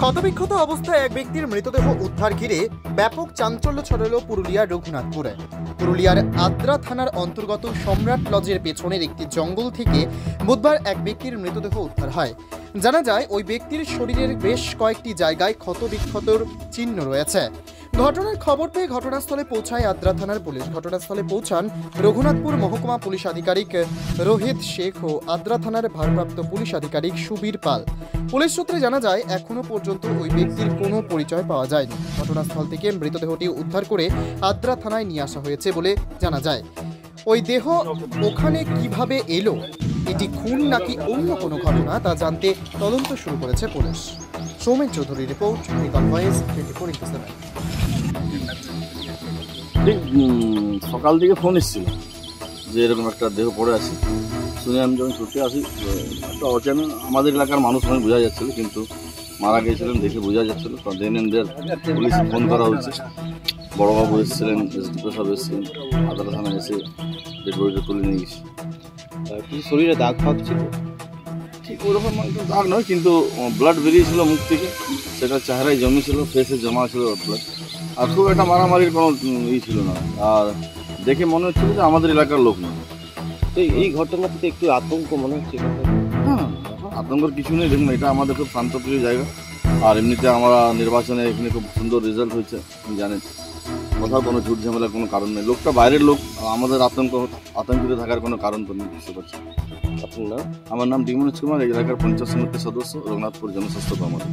ক্ষতবিক্ষত অবস্থায় এক ব্যক্তির মৃতদেহ উদ্ধার ঘিরে ব্যাপক চাঞ্চল্য ছড়ালো পুরুলিয়ার রঘুনাথপুরে। পুরুলিয়ার আদ্রা থানার অন্তর্গত সম্রাট লজের পেছনের একটি জঙ্গল থেকে বুধবার এক ব্যক্তির মৃতদেহ উদ্ধার হয়। জানা যায় ওই ব্যক্তির শরীরের বেশ কয়েকটি জায়গায় ক্ষতবিক্ষতর চিহ্ন রয়েছে। ঘটনার খবর পেয়ে ঘটনাস্থলে পৌঁছায় আদ্রা থানার পুলিশ। ঘটনাস্থলে পৌঁছান রঘুনাথপুর মহকুমা পুলিশ আধিকারিক রোহিত শেখ ও আদ্রা থানার ভারপ্রাপ্ত পুলিশ আধিকারিক সুবীর পাল। পুলিশ সূত্রে জানা যায় এখনো পর্যন্ত ওই ব্যক্তির কোনো পরিচয় পাওয়া যায়নি। ঘটনাস্থল থেকে মৃতদেহটি উদ্ধার করে আদ্রা থানায় নিয়ে আসা হয়েছে বলে জানা যায়। ওই দেহ ওখানে কিভাবে এলো, এটি খুন নাকি অন্য কোনো ঘটনা তা জানতে তদন্ত শুরু করেছে police. Soumen Chowdhury report, recall voice 24/7। ঠিক সকাল থেকে ফোন এসেছিল যে এরকম একটা দেহ পড়ে আছে। শুনে আমি যখন ছুটে আসি, একটা অচেনা আমাদের এলাকার মানুষ অনেক বোঝা যাচ্ছিলো, কিন্তু মারা গিয়েছিলেন দেখে বোঝা যাচ্ছিলো। দেন এন্ড দেয়ার পুলিশে ফোন করা হয়েছে। বড়োবাবু এসেছিলেন, এসডিপি সাহেব এসেছিলেন, আদালত থানায় এসে ডেড বডিটা তুলে নিয়ে গেছে। কি শরীরে দাগ ফাগ ছিল? ঠিক ওরকম দাগ নয়, কিন্তু ব্লাড বেরিয়েছিল মুখ থেকে, সেটা চেহারায় জমেছিল, ফেসে জমা ছিল ব্লাড। আর খুব একটা মারামারির কোনো ই ছিল না, আর দেখে মনে হচ্ছিল যে আমাদের এলাকার লোক নয়। তো এই ঘটনা থেকে একটু আতঙ্ক মনে হচ্ছে। হ্যাঁ, আতঙ্কের কিছু নেই। দেখুন, এটা আমাদের খুব শান্তপ্রিয় জায়গা, আর এমনিতে আমরা নির্বাচনে এখানে খুব সুন্দর রেজাল্ট হয়েছে, জানেন। কোথাও কোনো ঝুট ঝামেলার কোনো কারণ নেই। লোকটা বাইরের লোক, আমাদের আতঙ্কিত থাকার কোনো কারণ তো নেই, বুঝতে পারছি। আপনার নাম? আমার নাম ডিমনোজ কুমার, এই এলাকার পঞ্চায়েত সমিতির সদস্য, রঘুনাথপুর জনস্বাস্থ্য কর্মকর্তা।